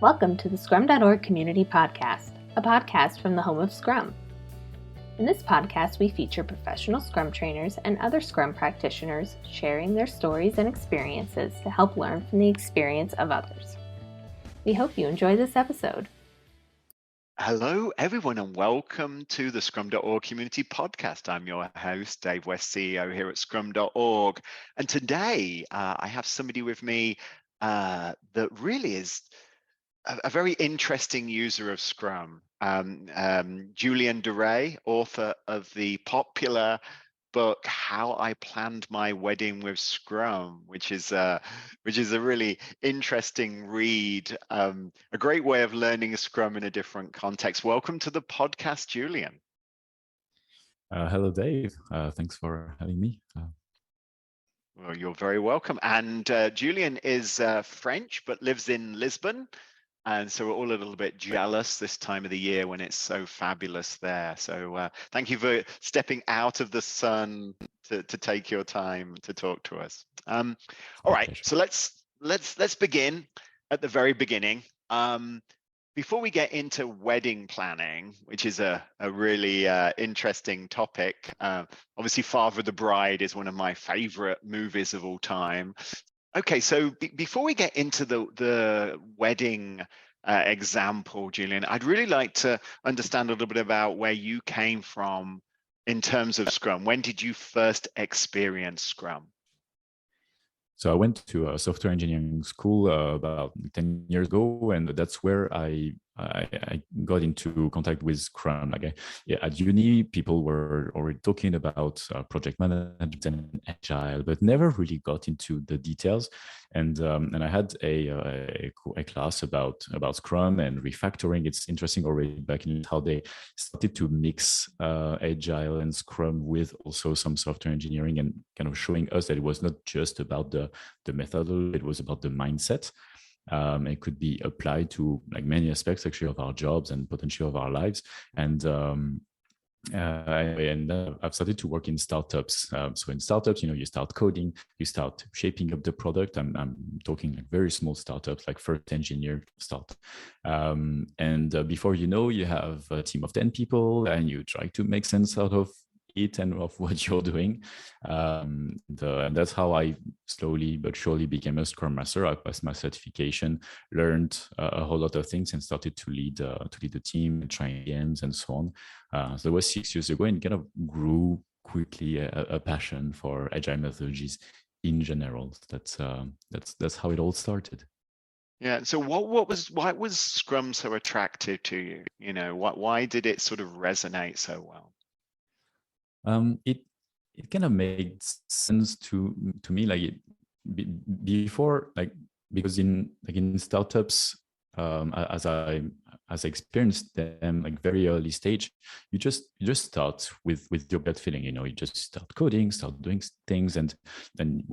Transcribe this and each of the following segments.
Welcome to the Scrum.org Community Podcast, a podcast from the home of Scrum. In this podcast, we feature professional Scrum trainers and other Scrum practitioners sharing their stories and experiences to help learn from the experience of others. We hope you enjoy this episode. Hello, everyone, and welcome to the Scrum.org Community Podcast. I'm your host, Dave West, CEO here at Scrum.org. And today I have somebody with me that really is a very interesting user of Scrum. Julian DeRay, author of the popular book How I Planned My Wedding with Scrum, which is a really interesting read, a great way of learning Scrum in a different context. Welcome to the podcast, Julian. Hello, Dave. Thanks for having me. Well, you're very welcome. And Julian is French, but lives in Lisbon. And so we're all a little bit jealous this time of the year when it's so fabulous there. So thank you for stepping out of the sun to take your time to talk to us. All right, so let's begin at the very beginning. Before we get into wedding planning, which is a really interesting topic, obviously Father of the Bride is one of my favorite movies of all time. Okay, so before we get into the wedding example, Julian, I'd really like to understand a little bit about where you came from in terms of Scrum. When did you first experience Scrum? So I went to a software engineering school about 10 years ago, and that's where I got into contact with Scrum. At uni, people were already talking about project management and agile, but never really got into the details. And I had a class about Scrum and refactoring. It's interesting already back in how they started to mix agile and Scrum with also some software engineering, and kind of showing us that it was not just about the methodology, it was about the mindset. It could be applied to like many aspects actually of our jobs and potentially of our lives. And I've started to work in startups. So in startups, you start coding, you start shaping up the product. I'm talking like very small startups, like first engineer start. Before you know, you have a team of 10 people and you try to make sense out of it and of what you're doing. And that's how I slowly but surely became a Scrum Master. I passed my certification, learned a whole lot of things, and started to lead the team, and train games, and so on. So it was 6 years ago, and kind of grew quickly a passion for agile methodologies in general. That's how it all started. Yeah. So why was Scrum so attractive to you? Why did it sort of resonate so well? It kind of made sense to me, like before, like because in startups, as I experienced them like very early stage, you just start with your gut feeling. You just start coding, start doing things, and then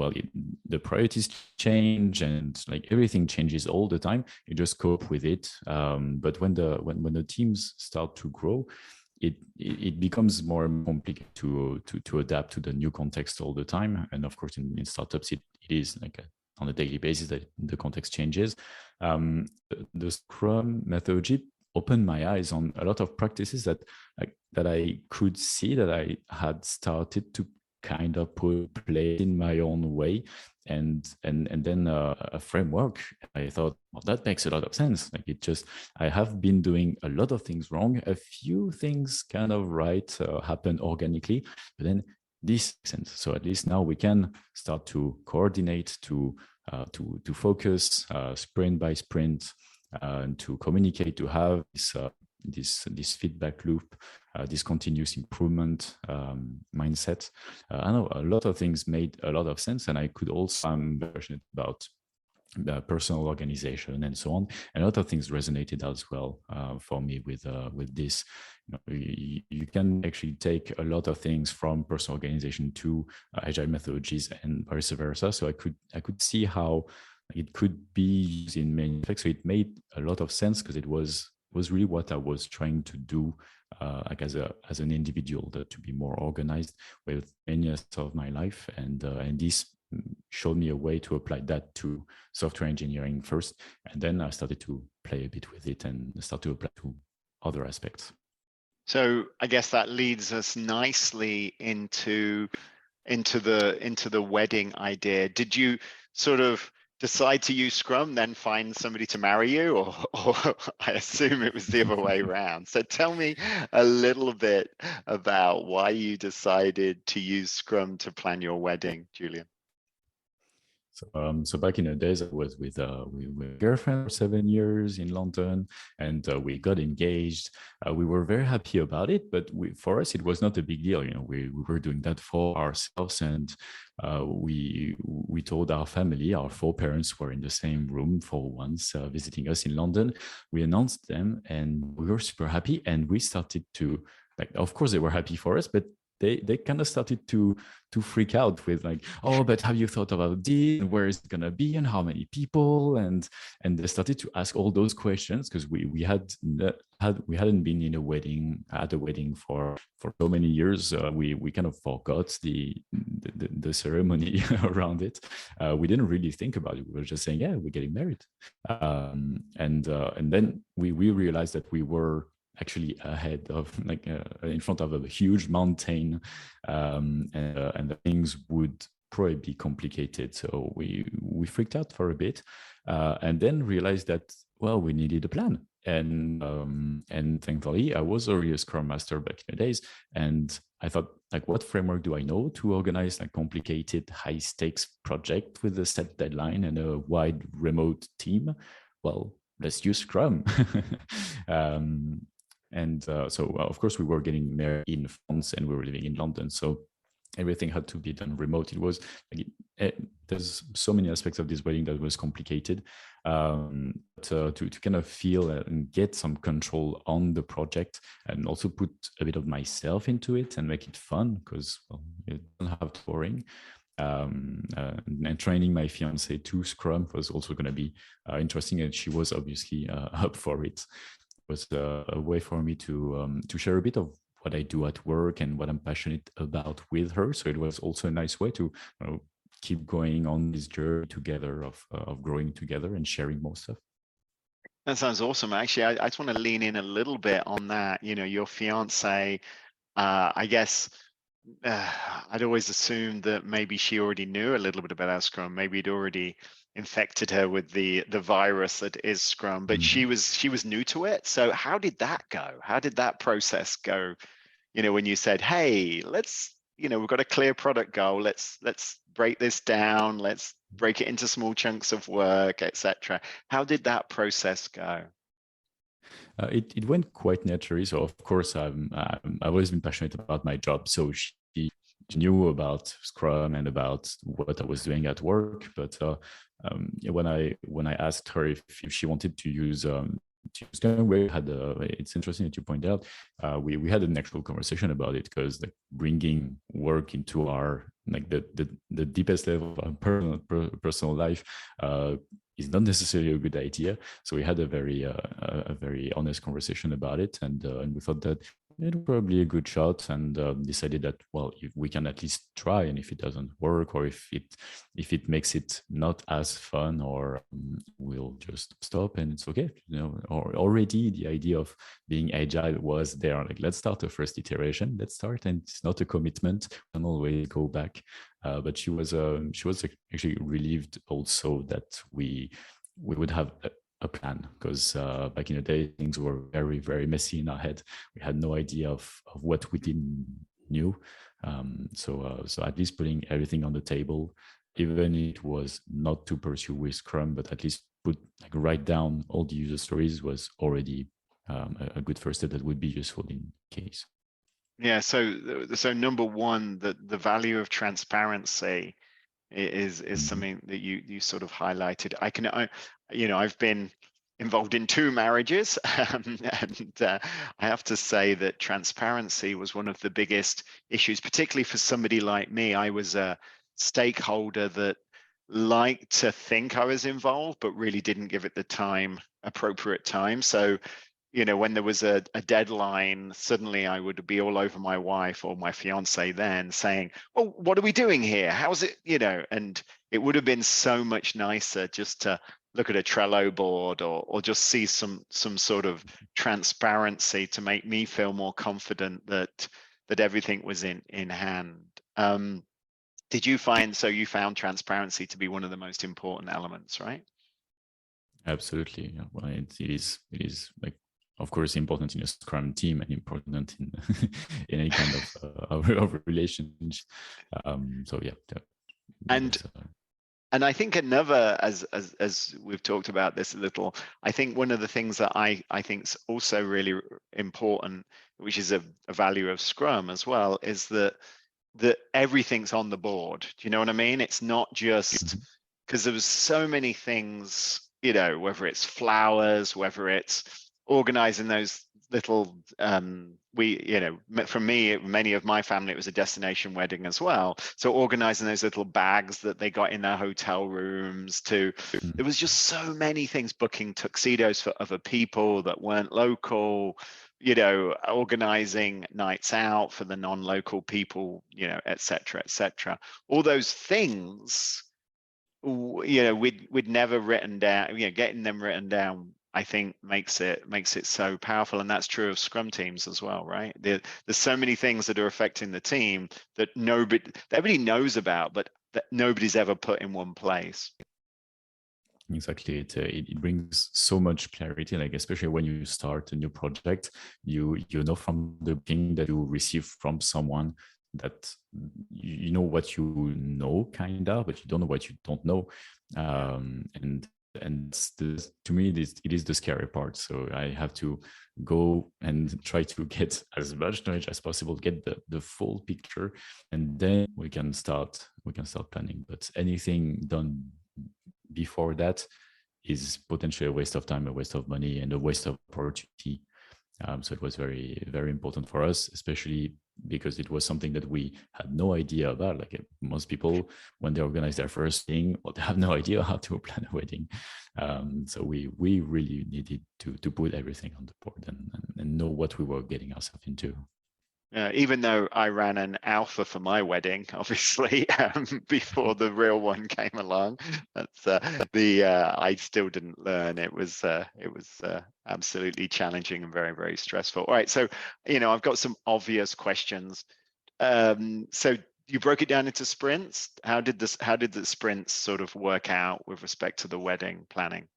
the priorities change, and like everything changes all the time. You just cope with it. But when the teams start to grow, it becomes more complicated to adapt to the new context all the time. And of course, in startups, it is like on a daily basis that the context changes. The Scrum methodology opened my eyes on a lot of practices that I could see that I had started to kind of play in my own way, and then a framework. I thought, well, that makes a lot of sense. I have been doing a lot of things wrong, a few things kind of right happen organically, but then this makes sense. So at least now we can start to coordinate, to focus sprint by sprint, and to communicate, to have this feedback loop, this continuous improvement mindset. I know a lot of things made a lot of sense, and I could also, I'm passionate about personal organization and so on. And a lot of things resonated as well for me with this. You can actually take a lot of things from personal organization to agile methodologies and vice versa. So I could see how it could be used in many aspects. So it made a lot of sense because it was really what I was trying to do, as an individual, to be more organized with many aspects of my life, and this showed me a way to apply that to software engineering first, and then I started to play a bit with it and start to apply to other aspects. So I guess that leads us nicely into the wedding idea. Did you sort of decide to use Scrum, then find somebody to marry you, or I assume it was the other way around? So tell me a little bit about why you decided to use Scrum to plan your wedding, Julian. So back in the days, I was with a girlfriend for 7 years in London, and we got engaged. We were very happy about it, but for us, it was not a big deal. You know, we were doing that for ourselves, and we told our family. Our 4 parents were in the same room for once, visiting us in London. We announced them, and we were super happy. And we started to, like, of course, they were happy for us, but they kind of started to freak out with like, oh, but have you thought about this, and where is it gonna be, and how many people, and they started to ask all those questions, because we hadn't been in a wedding for so many years. We kind of forgot the ceremony around it. We didn't really think about it. We were just saying, yeah, we're getting married, and then we realized that we were actually ahead of, like, in front of a huge mountain, and the things would probably be complicated. So we freaked out for a bit, and then realized that, well, we needed a plan. And thankfully, I was already a Scrum Master back in the days, and I thought, like, what framework do I know to organize a complicated, high stakes project with a set deadline and a wide remote team? Well, let's use Scrum. So of course, we were getting married in France and we were living in London. So everything had to be done remote. It was like, there's so many aspects of this wedding that was complicated. To kind of feel and get some control on the project, and also put a bit of myself into it and make it fun, because, well, it doesn't have to be boring. And training my fiance to Scrum was also going to be interesting, and she was obviously up for it. Was a way for me to share a bit of what I do at work and what I'm passionate about with her. So it was also a nice way to, keep going on this journey together of growing together and sharing more stuff. That sounds awesome. Actually, I just want to lean in a little bit on that. You know, your fiance, I guess, I'd always assumed that maybe she already knew a little bit about Scrum. Maybe it already infected her with the virus that is Scrum, but she was new to it. So how did that go? How did that process go? You know, when you said, "Hey, we've got a clear product goal. Let's break this down. Let's break it into small chunks of work, etc." How did that process go? It went quite naturally. So of course, I've always been passionate about my job. So she knew about Scrum and about what I was doing at work. But when I asked her if she wanted to use Scrum, it's interesting that you point out. We had an actual conversation about it, because, like, bringing work into our, like, the deepest level of our personal life is not necessarily a good idea. So we had a very honest conversation about it, and we thought that it was probably a good shot, and decided that, well, if we can at least try, and if it doesn't work, or if it makes it not as fun, or we'll just stop and it's okay. Or already the idea of being agile was there. Like, let's start the first iteration. Let's start, and it's not a commitment. We can always go back. But she was actually relieved also that we would have a plan, because back in the day, things were very, very messy in our head. We had no idea of what we didn't knew. So at least putting everything on the table, even if it was not to pursue with Scrum, but at least write down all the user stories, was already a good first step that would be useful in case. Yeah. So number one, the value of transparency is something that you sort of highlighted. I've been involved in 2 marriages, and I have to say that transparency was one of the biggest issues, particularly for somebody like me. I was a stakeholder that liked to think I was involved, but really didn't give it the appropriate time. So when there was a deadline, suddenly I would be all over my wife or my fiance then saying, well, what are we doing here? How's it, and it would have been so much nicer just to look at a Trello board or just see some sort of transparency to make me feel more confident that everything was in hand. Did you found transparency to be one of the most important elements, right? Absolutely. Yeah. Well, it is like, of course, important in a Scrum team and important in in any kind of relationship. So yeah. And I think another, as we've talked about this a little, I think one of the things that I think is also really important, which is a value of Scrum as well, is that everything's on the board. Do you know what I mean? It's not just because there was so many things, whether it's flowers, whether it's organizing those little for me, many of my family, it was a destination wedding as well, so organizing those little bags that they got in their hotel rooms there was just so many things, booking tuxedos for other people that weren't local, organizing nights out for the non-local people, etc. All those things, we'd never written down. Getting them written down, I think, makes it so powerful. And that's true of Scrum teams as well, right? There's so many things that are affecting the team that everybody knows about, but that nobody's ever put in one place. Exactly. It brings so much clarity, like especially when you start a new project, you know from the beginning that you receive from someone that you know what you know, kind of, but you don't know what you don't know. And to me, it is the scary part. So I have to go and try to get as much knowledge as possible, get the full picture, and then we can start planning. But anything done before that is potentially a waste of time, a waste of money, and a waste of opportunity. So it was very, very important for us, especially because it was something that we had no idea about. Like most people, when they organize their first thing, well, they have no idea how to plan a wedding. So we really needed to put everything on the board and know what we were getting ourselves into. Even though I ran an alpha for my wedding, obviously, before the real one came along, that's I still didn't learn. It was absolutely challenging and very, very stressful. All right, so I've got some obvious questions. So you broke it down into sprints. How did the sprints sort of work out with respect to the wedding planning?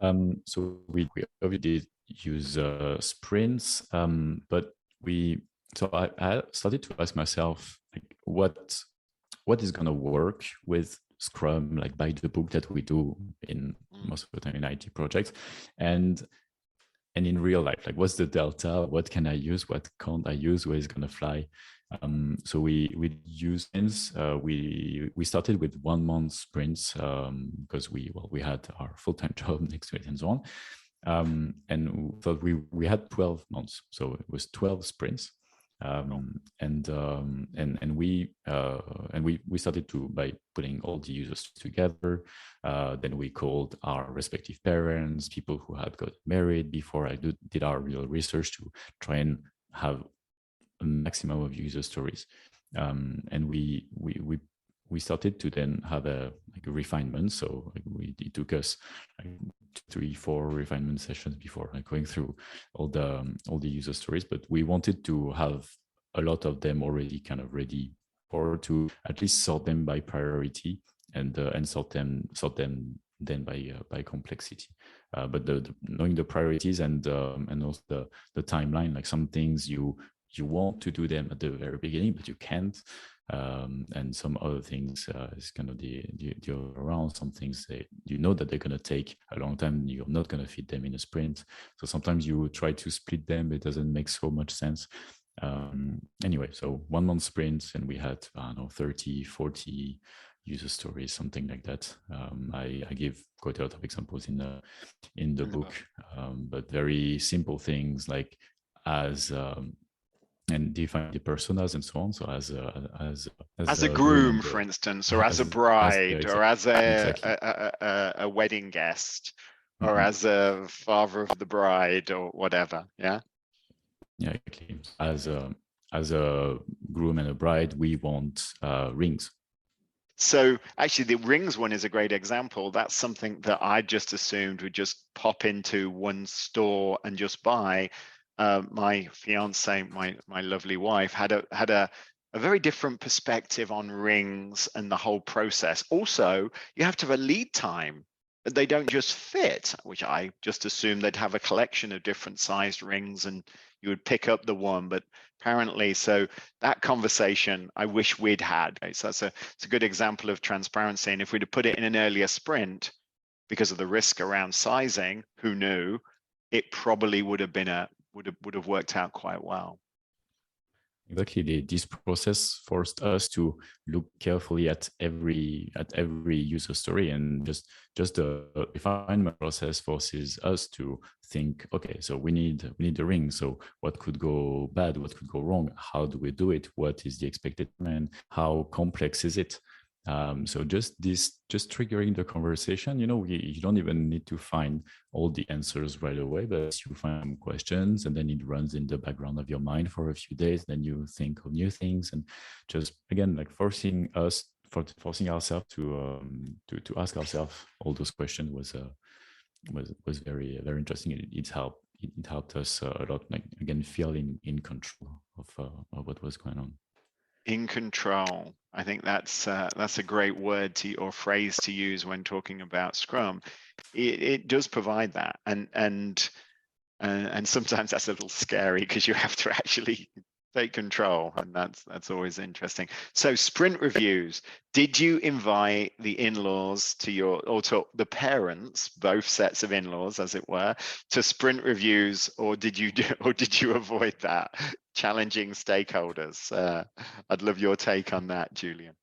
So we obviously use sprints, but I started to ask myself, like, what is going to work with Scrum, like by the book that we do in most of the time in IT projects, and in real life, like what's the delta? What can I use? What can't I use? Where is going to fly? So we use sprints. We started with 1 month sprints because we had our full-time job next to it and so on. And we thought we had 12 months, so it was 12 sprints. And we started by putting all the users together. Then we called our respective parents, people who had got married before. I did our real research to try and have a maximum of user stories. And we started to then have a refinement. So it took us 3-4 refinement sessions before going through all the user stories. But we wanted to have a lot of them already kind of ready, or to at least sort them by priority and sort them then by complexity. But knowing the priorities and also the timeline, like some things you want to do them at the very beginning, but you can't. And some other things is kind of the around. Some things that they're going to take a long time. You're not going to fit them in a sprint. So sometimes you try to split them. It doesn't make so much sense. Anyway, so 1 month sprints, and we had 30, 40 user stories, something like that. I give quite a lot of examples in the book, but very simple things like and define the personas and so on. So as a groom, for instance, or as a bride, or as a wedding guest. or as a father of the bride or whatever. Yeah. Yeah, exactly. As a groom and a bride, we want rings. So actually the rings one is a great example. That's something that I just assumed would just pop into one store and just buy. My fiance, my lovely wife, had a very different perspective on rings and the whole process. Also, you have to have a lead time. They don't just fit, which I just assumed they'd have a collection of different sized rings and you would pick up the one, but apparently, so that conversation I wish we'd had. Right? So it's a good example of transparency. And if we'd have put it in an earlier sprint, because of the risk around sizing, who knew, it probably would have worked out quite well. Exactly. This process forced us to look carefully at every user story, and just the refinement process forces us to think, okay, so we need the ring. So what could go bad? What could go wrong? How do we do it? What is the expected plan? How complex is it? So just triggering the conversation, you don't even need to find all the answers right away, but you find questions and then it runs in the background of your mind for a few days. Then you think of new things, and just again, like forcing ourselves to ask ourselves all those questions was very, very interesting. It helped us a lot, like again, feeling in control of what was going on. In control. I think that's a great word or phrase to use when talking about Scrum. It does provide that, and sometimes that's a little scary because you have to actually take control, and that's always interesting. So sprint reviews. Did you invite the in-laws or to the parents, both sets of in-laws, as it were, to sprint reviews, or did you avoid that? Challenging stakeholders. I'd love your take on that, Julian.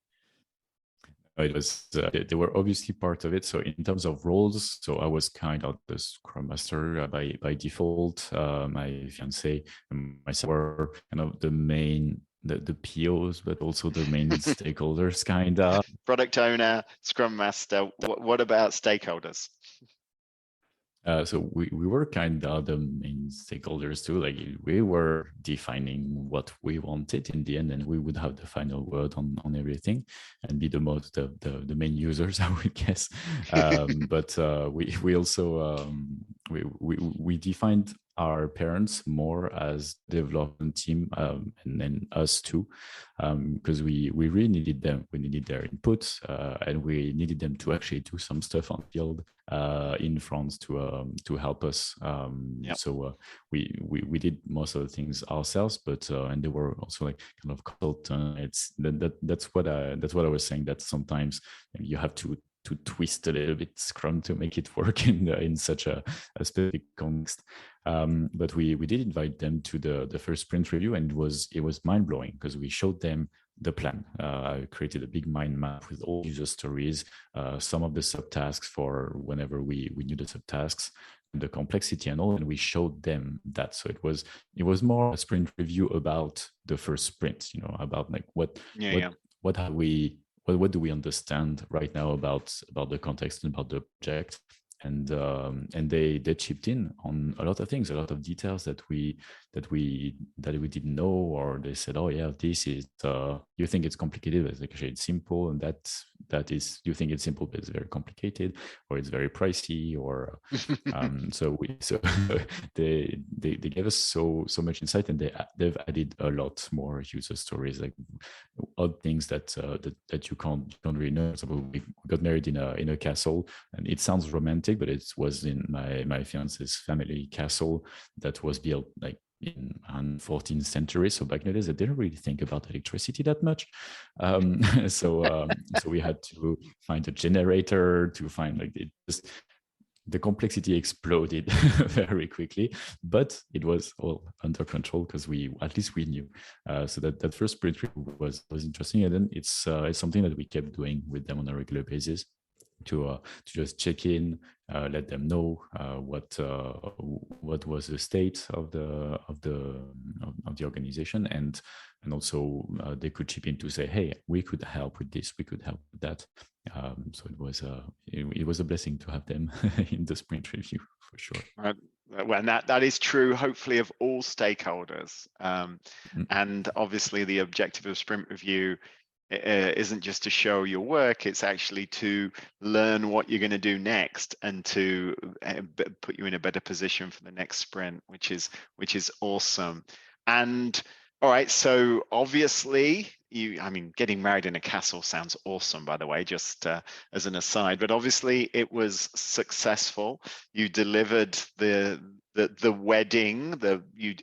It was they were obviously part of it. So in terms of roles, so I was kind of the Scrum Master by default. My fiance and myself were kind of the main the POs, but also the main stakeholders, kind of. Product owner, Scrum Master. What about stakeholders? So we were kind of the main stakeholders too. Like we were defining what we wanted in the end, and we would have the final word on everything, and be the main users, I would guess. But we also we defined our parents more as development team, and then us too, because we really needed them. We needed their input, and we needed them to actually do some stuff on field in France to help us. Yep. So we did most of the things ourselves, but and they were also like kind of consultants. That's what I was saying. That sometimes you have to twist a little bit Scrum to make it work in such a specific context. But we did invite them to the first sprint review, and it was mind blowing because we showed them the plan. I created a big mind map with all user stories, some of the subtasks for whenever we knew the subtasks, the complexity and all, and we showed them that. So it was more a sprint review about the first sprint, about like what do we understand right now about the context and about the project. And they chipped in on a lot of things, a lot of details that we didn't know, or they said, oh yeah, this is you think it's complicated, but actually it's simple, and that is, you think it's simple but it's very complicated, or it's very pricey, or so they gave us so much insight, and they've added a lot more user stories, like odd things that you can't really know. So we got married in a castle, and it sounds romantic, but it was in my fiance's family castle that was built like in 14th century. So back in the days, they didn't really think about electricity that much. So we had to find a generator, to find like it just, the complexity exploded very quickly, but it was all under control because at least we knew. So that first sprint was interesting, and then it's something that we kept doing with them on a regular basis to just check in, let them know what was the state of the organization, and also they could chip in to say, hey, we could help with this, we could help with that. So it was a blessing to have them in the sprint review, for sure. Well, and that is true, hopefully, of all stakeholders. And obviously, the objective of sprint review isn't just to show your work, it's actually to learn what you're going to do next and to put you in a better position for the next sprint, which is awesome. And all right, so obviously getting married in a castle sounds awesome, by the way, just as an aside, but obviously it was successful. You delivered the wedding, you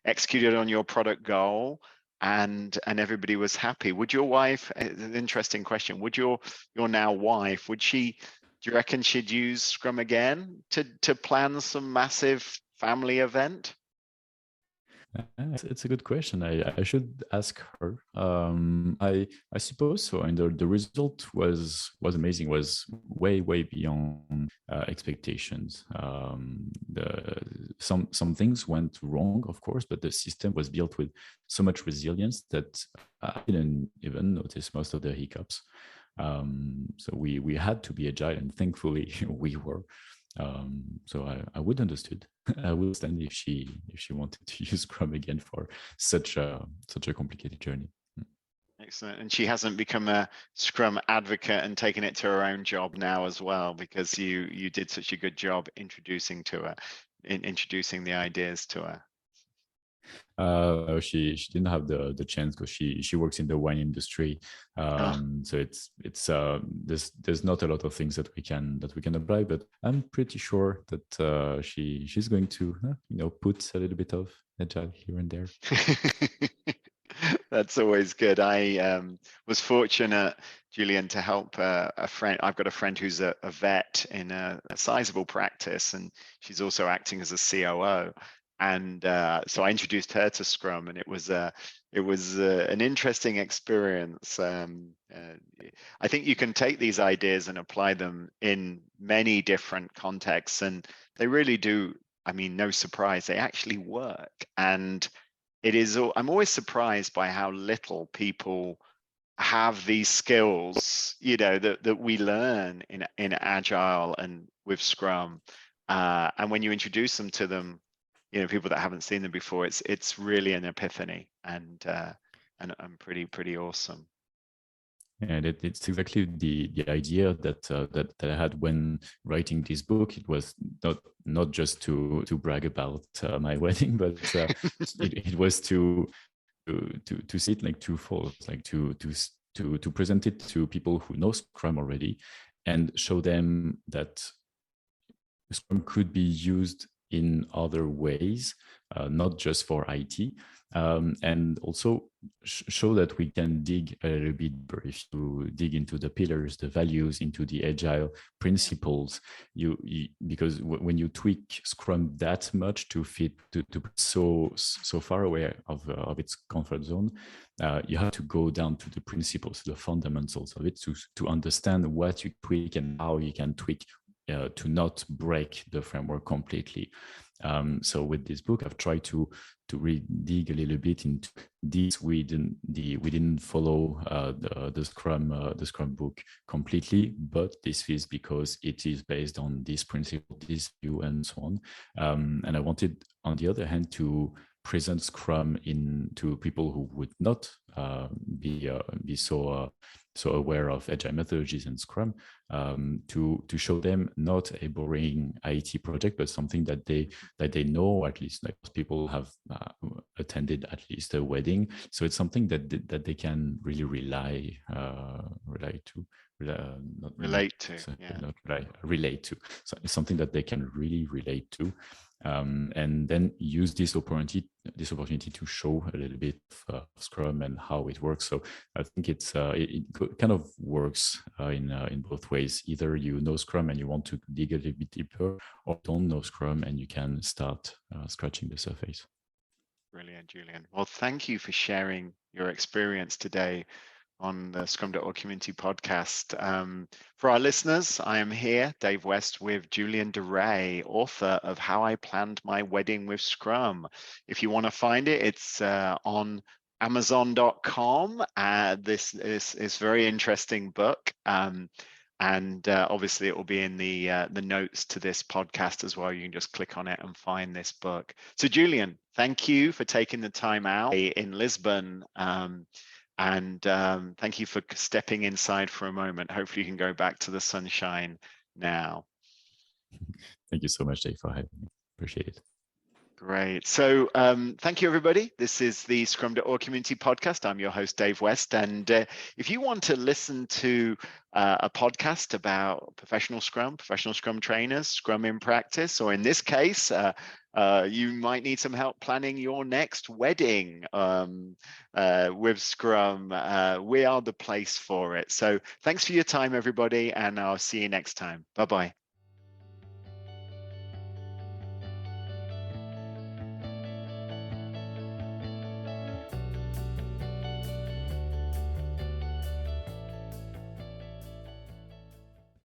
executed on your product goal, and everybody was happy. Would your wife, an interesting question, would your now wife, do you reckon she'd use Scrum again to plan some massive family event? It's a good question. I should ask her. I suppose so. And the result was amazing. Was way beyond expectations. Some things went wrong, of course, but the system was built with so much resilience that I didn't even notice most of the hiccups. So we had to be agile, and thankfully we were. So I would understood. I would understand if she wanted to use Scrum again for such a complicated journey. Excellent. And she hasn't become a Scrum advocate and taken it to her own job now as well, because you did such a good job introducing the ideas to her. She didn't have the chance because she works in the wine industry. So it's there's not a lot of things that we can apply, but I'm pretty sure that she's going to put a little bit of agile here and there. That's always good. I was fortunate, Julian, to help a friend. I've got a friend who's a vet in a sizable practice, and she's also acting as a COO. And so I introduced her to Scrum, and it was an interesting experience. I think you can take these ideas and apply them in many different contexts, and they really do. I mean, no surprise, they actually work. And I'm always surprised by how little people have these skills, that we learn in Agile and with Scrum. And when you introduce them to them, people that haven't seen them before, it's really an epiphany, and pretty awesome. And it's exactly the idea that I had when writing this book. It was not just to brag about my wedding, but it was to see it like twofold, like to present it to people who know Scrum already, and show them that Scrum could be used in other ways, not just for IT, and also show that we can dig a little bit deeper. If you dig into the pillars, the values, into the agile principles, because when you tweak Scrum that much to fit to so far away of its comfort zone, you have to go down to the principles, the fundamentals of it, to understand what you tweak and how you can tweak to not break the framework completely. So with this book, I've tried to really dig a little bit into this. We didn't follow the Scrum book completely, but this is because it is based on this principle, this view, and so on. And I wanted, on the other hand, to present Scrum to people who would not be so aware of agile methodologies and Scrum, to show them not a boring IT project, but something that they know, at least like people have attended at least a wedding. So it's something that they can really relate to. So it's something that they can really relate to, and then use this opportunity to show a little bit of Scrum and how it works. So I think it kind of works in both ways. Either you know Scrum and you want to dig a little bit deeper, or don't know Scrum and you can start scratching the surface. Brilliant, Julian. Well, thank you for sharing your experience today on the Scrum.org community podcast. For our listeners, I am here, Dave West, with Julian DeRay, author of How I Planned My Wedding with Scrum. If you want to find it, it's on Amazon.com. This is a very interesting book. And obviously it will be in the notes to this podcast as well. You can just click on it and find this book. So Julian, thank you for taking the time out in Lisbon. And thank you for stepping inside for a moment. Hopefully you can go back to the sunshine now. Thank you so much, Dave, for having me. Appreciate it. Great. So thank you, everybody. This is the Scrum.org community podcast. I'm your host, Dave West. And if you want to listen to a podcast about professional Scrum trainers, Scrum in practice, or in this case, you might need some help planning your next wedding with Scrum, we are the place for it. So thanks for your time, everybody, and I'll see you next time. Bye-bye.